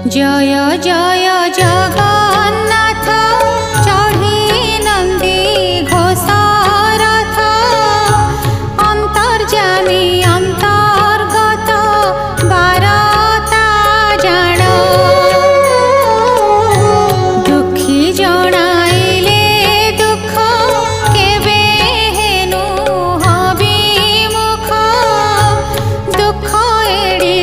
জয় জয় জগন্নাথ চঢ়ি নন্দী ঘোষরথ অন্তর্যামী অন্তর্গত বারতা জাণ দুঃখী জଣାইলে দুঃখ কেবে হেনু হবি মুখ দুঃখ এড়ি